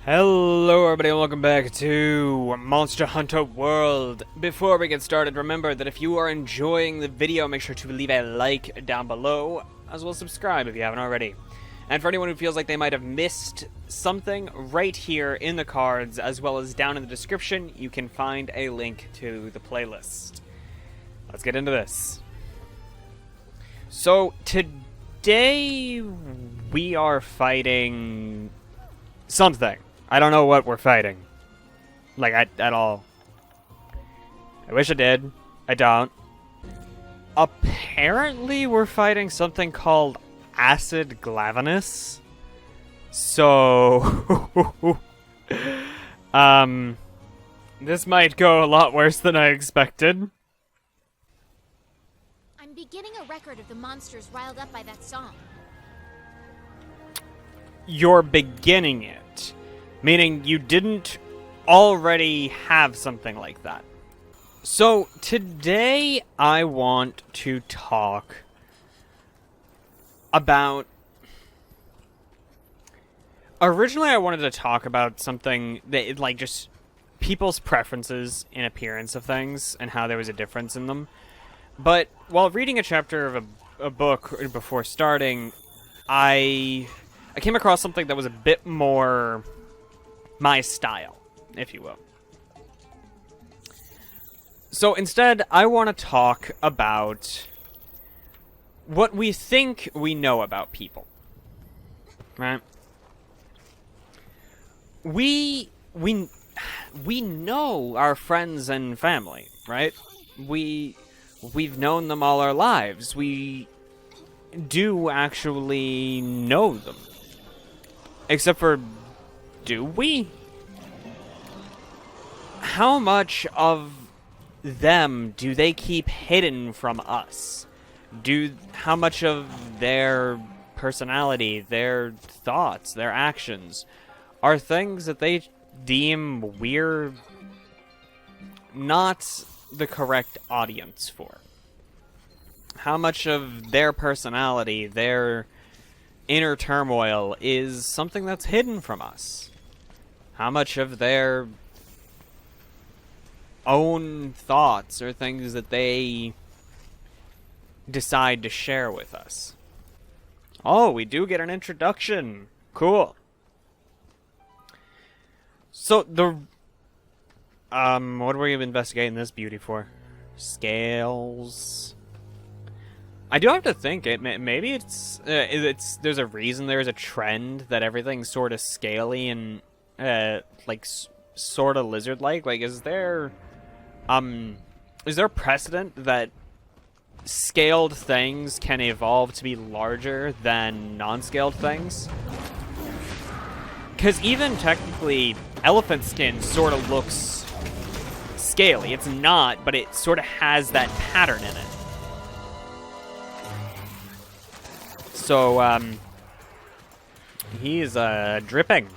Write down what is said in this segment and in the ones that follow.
Hello everybody and welcome back to Monster Hunter World. Before we get started, remember that if you are enjoying the video, make sure to leave a like down below, as well as subscribe if you haven't already. And for anyone who feels like they might have missed something, right here in the cards, as well as down in the description, you can find a link to the playlist. Let's get into this. So, today we are fighting something. I don't know what we're fighting. Like, at all. I wish I did. I don't. Apparently, we're fighting something called Acid Glavenus. So... this might go a lot worse than I expected. I'm beginning a record of the monsters riled up by that song. You're beginning it. Meaning you didn't already have something like that. So, today I want to talk about... Originally I wanted to talk about something that, like, just people's preferences in appearance of things and how there was a difference in them. But while reading a chapter of a book before starting, I came across something that was a bit more my style, if you will. So instead, I want to talk about what we think we know about people. Right? We know our friends and family, right? We've known them all our lives. We do actually know them. Except for, do we? How much of them do they keep hidden from us? How much of their personality, their thoughts, their actions are things that they deem we're not the correct audience for? How much of their personality, their inner turmoil is something that's hidden from us? How much of their own thoughts are things that they decide to share with us? Oh, we do get an introduction. Cool. So, what are we investigating this beauty for? Scales. I do have to think, maybe it's there's a reason there's a trend that everything's sort of scaly and, like, sort of lizard-like. Like, is there precedent that scaled things can evolve to be larger than non-scaled things? Because even technically, elephant skin sort of looks scaly. It's not, but it sort of has that pattern in it. So, he's, dripping.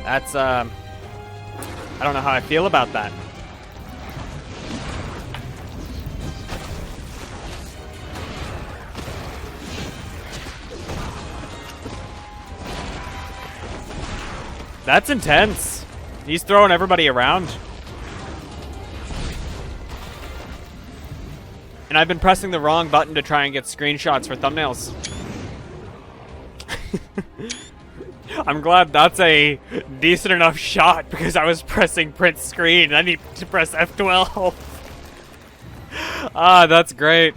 That's, I don't know how I feel about that. That's intense. He's throwing everybody around. And I've been pressing the wrong button to try and get screenshots for thumbnails. I'm glad that's a decent enough shot because I was pressing print screen. I need to press F12. Ah, that's great.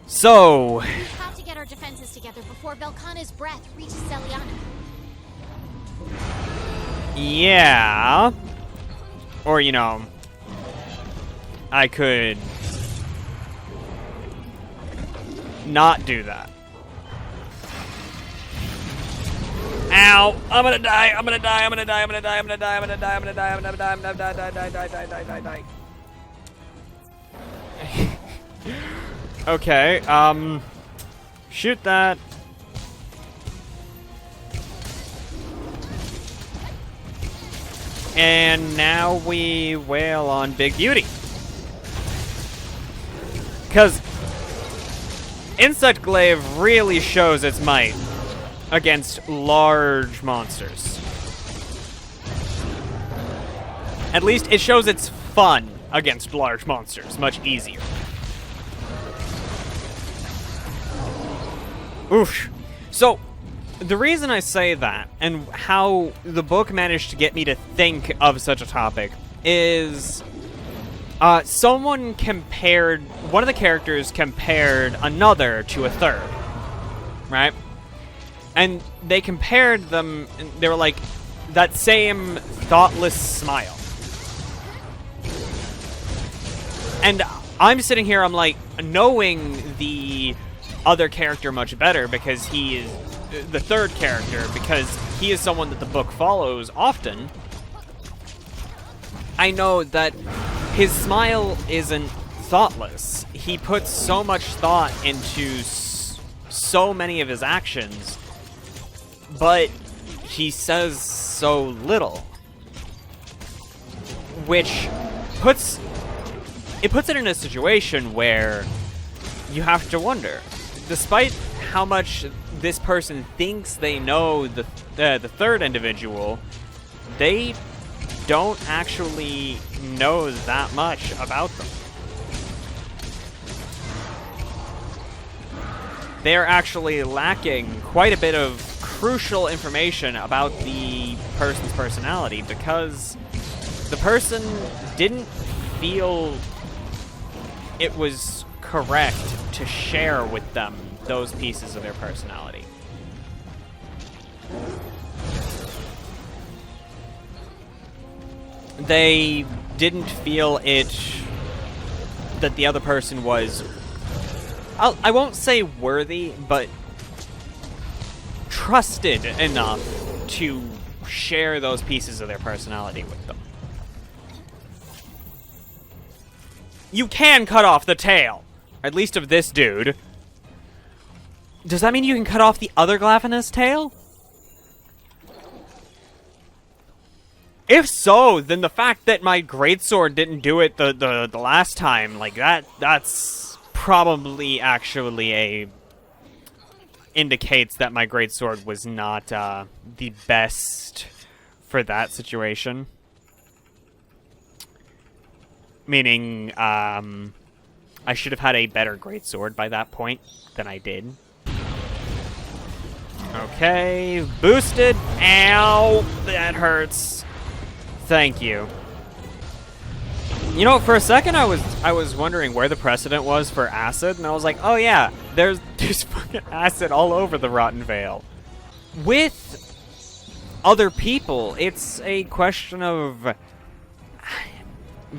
So... We have to get our defenses together before Velkhana's breath reaches Celiana. Yeah. Or, you know, I could not do that. Ow! I'm gonna die! I'm gonna die! I'm gonna die! I'm gonna die! I'm gonna die! I'm gonna die! I'm gonna die! I'm gonna die! I'm gonna die! Okay, shoot that. And now we wail on Big Beauty. Because Insect Glaive really shows its might against large monsters. At least it shows its fun against large monsters much easier. Oof. So, the reason I say that, and how the book managed to get me to think of such a topic, is someone compared, one of the characters compared another to a third, right? And they compared them, they were like, that same thoughtless smile. And I'm sitting here, I'm like, knowing the other character much better because he is the third character, because he is someone that the book follows often. I know that his smile isn't thoughtless. He puts so much thought into so many of his actions, but he says so little, which puts it in a situation where you have to wonder, despite how much this person thinks they know the third individual, they don't actually know that much about them. They're actually lacking quite a bit of crucial information about the person's personality because the person didn't feel it was correct to share with them those pieces of their personality. They didn't feel it that the other person was, I won't say worthy, but trusted enough to share those pieces of their personality with them. You can cut off the tail, at least of this dude. Does that mean you can cut off the other Glavina's tail? If so, then the fact that my greatsword didn't do it the last time, like that's probably actually indicates that my greatsword was not the best for that situation. Meaning, I should have had a better greatsword by that point than I did. Okay, boosted. Ow, that hurts. Thank you. You know, for a second I was wondering where the precedent was for acid, and I was like, oh yeah, there's fucking acid all over the Rotten Vale. With other people, it's a question of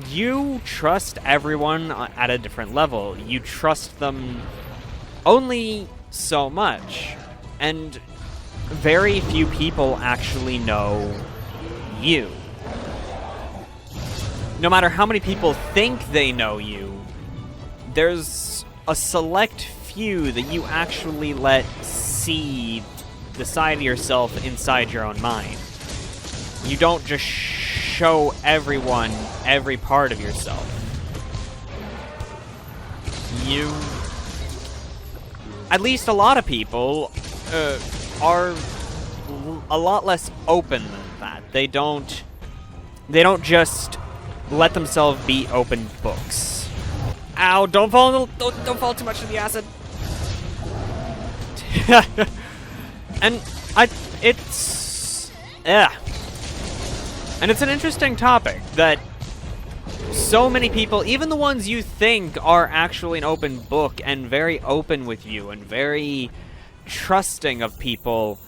you trust everyone at a different level. You trust them only so much, and very few people actually know you. No matter how many people think they know you, there's a select few that you actually let see the side of yourself inside your own mind. You don't just show everyone every part of yourself. You... At least a lot of people are a lot less open than that. They don't just let themselves be open books. Ow, don't fall too much in the acid. And it's and it's an interesting topic that so many people, even the ones you think are actually an open book and very open with you and very trusting of people,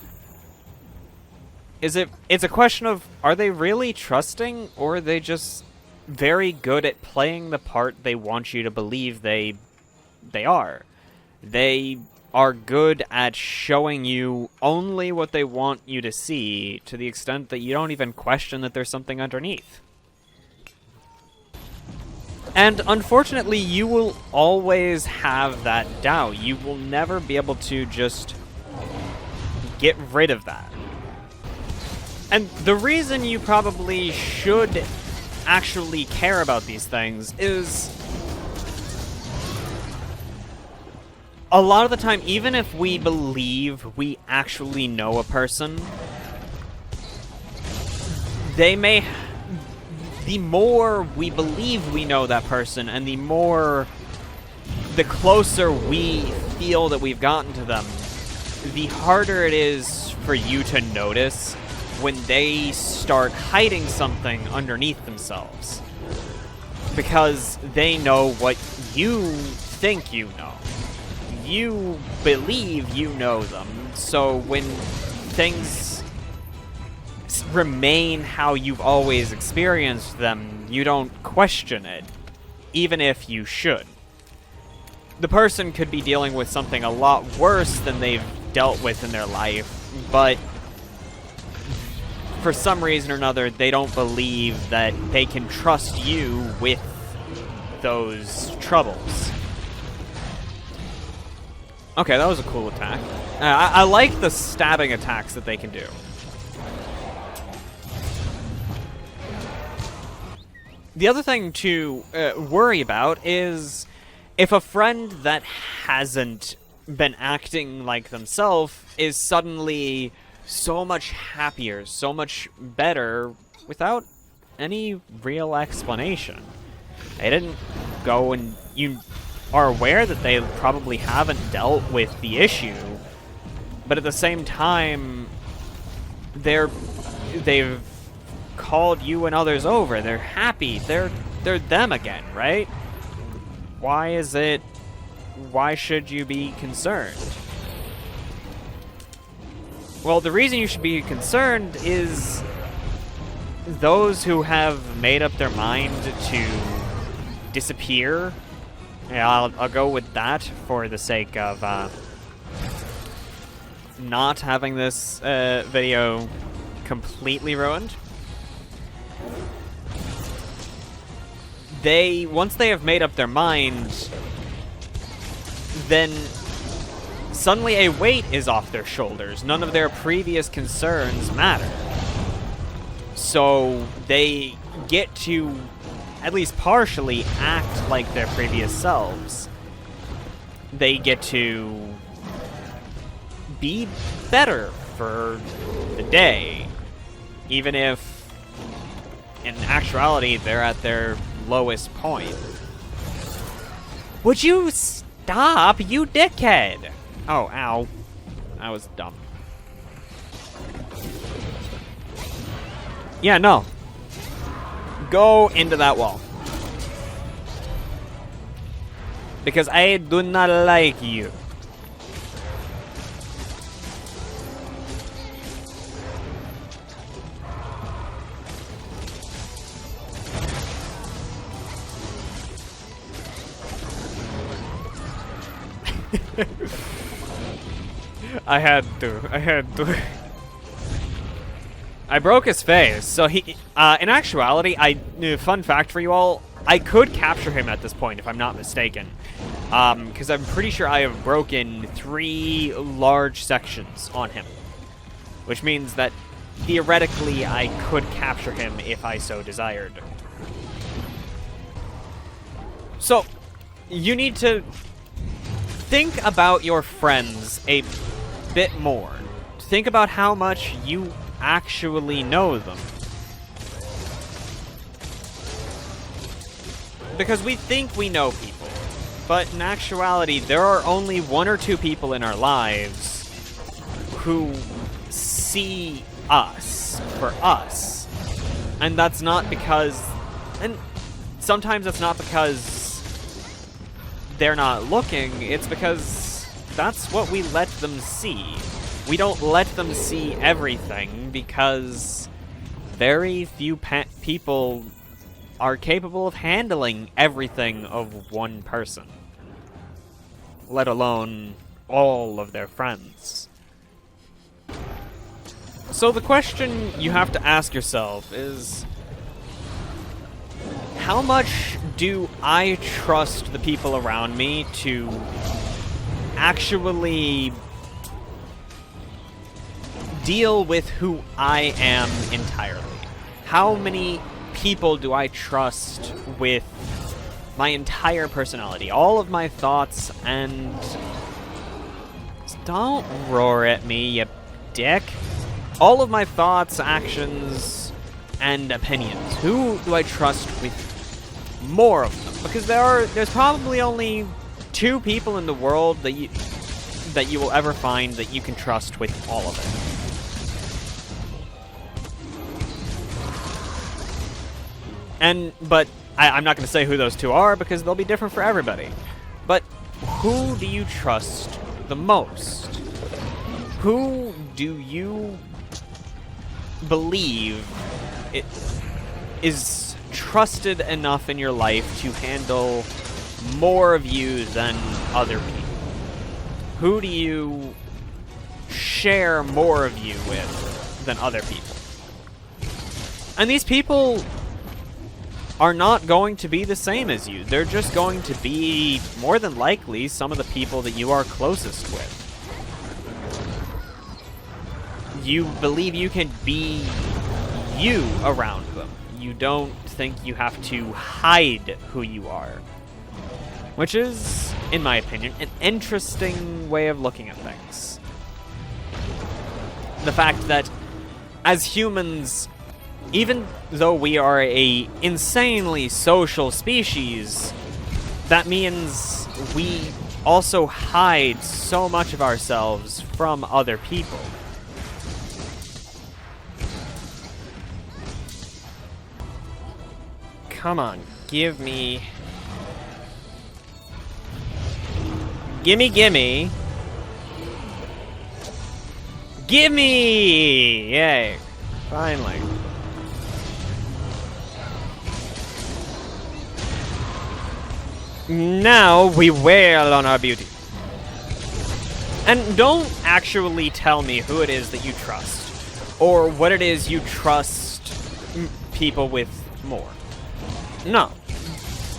it's a question of, are they really trusting, or are they just very good at playing the part they want you to believe they are? They are good at showing you only what they want you to see, to the extent that you don't even question that there's something underneath. And unfortunately, you will always have that doubt. You will never be able to just get rid of that. And the reason you probably should actually care about these things is a lot of the time, even if we believe we actually know a person, they may... The more we believe we know that person, and the closer we feel that we've gotten to them, the harder it is for you to notice when they start hiding something underneath themselves. Because they know what you think you know. You believe you know them, so when things remain how you've always experienced them, you don't question it, even if you should. The person could be dealing with something a lot worse than they've dealt with in their life, but for some reason or another, they don't believe that they can trust you with those troubles. Okay, that was a cool attack. I like the stabbing attacks that they can do. The other thing to worry about is if a friend that hasn't been acting like themselves is suddenly so much happier, so much better, without any real explanation. They didn't go and... You are aware that they probably haven't dealt with the issue, but at the same time, they've called you and others over. They're happy. They're them again, right? Why should you be concerned? Well, the reason you should be concerned is those who have made up their mind to disappear. Yeah, I'll go with that for the sake of not having this video completely ruined. Once they have made up their mind, then suddenly a weight is off their shoulders. None of their previous concerns matter. So they get to, at least partially, act like their previous selves. They get to be better for the day, even if in actuality they're at their lowest point. Would you stop, you dickhead? Oh, ow. That was dumb. Yeah, no. Go into that wall. Because I do not like you. I had to. I broke his face, so he, in actuality, fun fact for you all, I could capture him at this point, if I'm not mistaken. Because I'm pretty sure I have broken 3 large sections on him. Which means that, theoretically, I could capture him if I so desired. So, you need to think about your friends a bit more. Think about how much you actually know them. Because we think we know people, but in actuality, there are only 1 or 2 people in our lives who see us for us. And that's not because... And sometimes it's not because they're not looking, it's because that's what we let them see. We don't let them see everything because very few people are capable of handling everything of one person, let alone all of their friends. So the question you have to ask yourself is, how much do I trust the people around me to actually deal with who I am entirely. How many people do I trust with my entire personality, all of my thoughts, and... Don't roar at me, you dick. All of my thoughts, actions, and opinions. Who do I trust with more of them? Because there's probably only 2 people in the world that you will ever find that you can trust with all of it. But I'm not going to say who those 2 are because they'll be different for everybody. But who do you trust the most? Who do you believe it is trusted enough in your life to handle more of you than other people? Who do you share more of you with than other people? And these people are not going to be the same as you. They're just going to be, more than likely, some of the people that you are closest with. You believe you can be you around them. You don't think you have to hide who you are. Which is, in my opinion, an interesting way of looking at things. The fact that, as humans, even though we are a insanely social species, that means we also hide so much of ourselves from other people. Come on, gimme. Gimme! Gimme! Yay. Finally. Now we wail on our beauty. And don't actually tell me who it is that you trust, or what it is you trust people with more. No.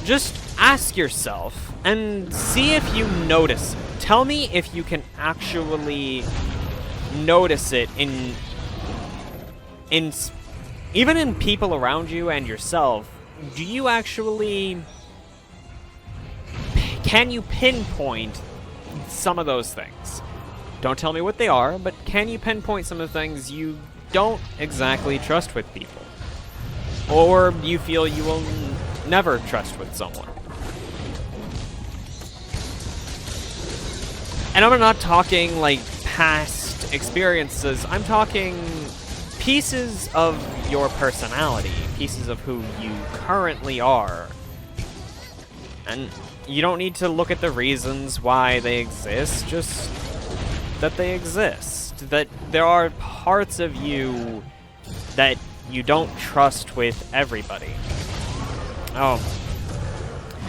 Just ask yourself and see if you notice it. Tell me if you can actually notice it in even in people around you and yourself. Do you actually... Can you pinpoint some of those things? Don't tell me what they are, but can you pinpoint some of the things you don't exactly trust with people? Or you feel you will never trust with someone? And I'm not talking like past experiences, I'm talking pieces of your personality, pieces of who you currently are. And you don't need to look at the reasons why they exist, just that they exist. That there are parts of you that you don't trust with everybody. Oh.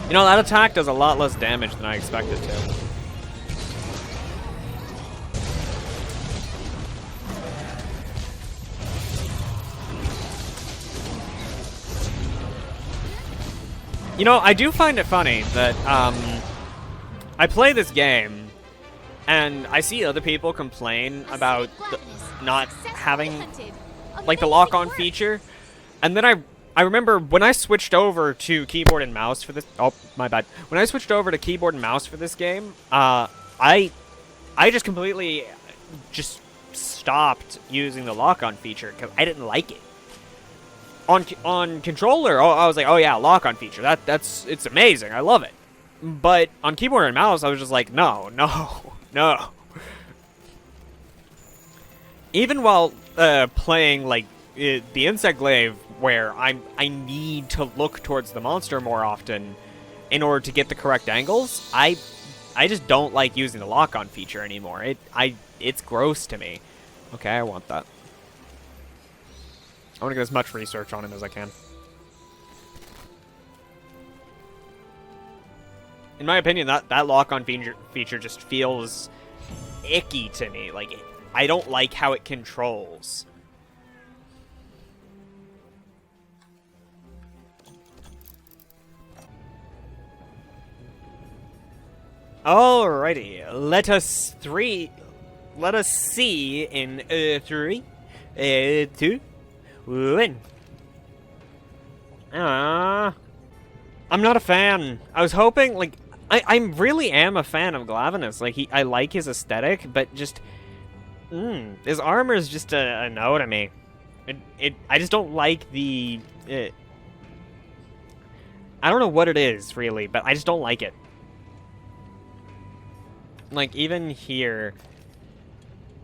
You know, that attack does a lot less damage than I expected to. You know, I do find it funny that, I play this game, and I see other people complain about not having, like, the lock-on feature, and then I remember when I switched over to keyboard and mouse for this... Oh, my bad. When I switched over to keyboard and mouse for this game, I just completely just stopped using the lock-on feature, because I didn't like it. On controller, I was like, oh yeah, lock-on feature. It's amazing. I love it. But on keyboard and mouse, I was just like, no. Even while playing like the insect glaive, where I need to look towards the monster more often in order to get the correct angles, I just don't like using the lock-on feature anymore. It's gross to me. Okay, I want that. I want to get as much research on him as I can. In my opinion, that lock-on feature just feels icky to me. Like, I don't like how it controls. Alrighty, let us 3 let us see in 3, 2, 1. I'm not a fan. I was hoping, like, I really am a fan of Glavenus. Like, I like his aesthetic, but just, his armor is just a no to me. I just don't like the, I don't know what it is, really, but I just don't like it. Like, even here,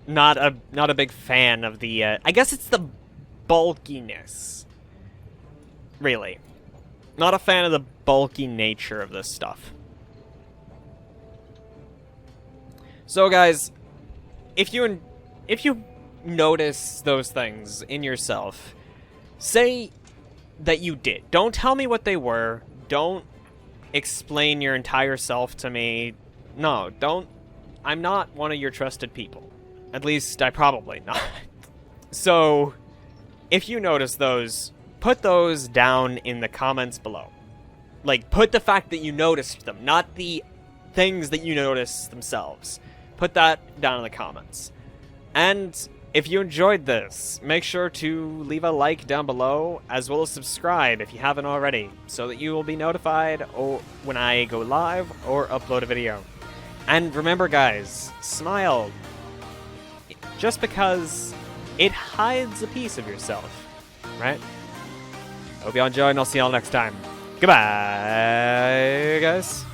not a big fan of the, I guess it's the bulkiness. Really. Not a fan of the bulky nature of this stuff. So, guys, if you notice those things in yourself, say that you did. Don't tell me what they were. Don't explain your entire self to me. No, don't. I'm not one of your trusted people. At least, I probably not. So, if you notice those, put those down in the comments below. Like, put the fact that you noticed them, not the things that you noticed themselves. Put that down in the comments. And if you enjoyed this, make sure to leave a like down below, as well as subscribe if you haven't already, so that you will be notified when I go live or upload a video. And remember, guys, smile. Just because it hides a piece of yourself, right? Hope you all enjoy, and I'll see y'all next time. Goodbye, guys.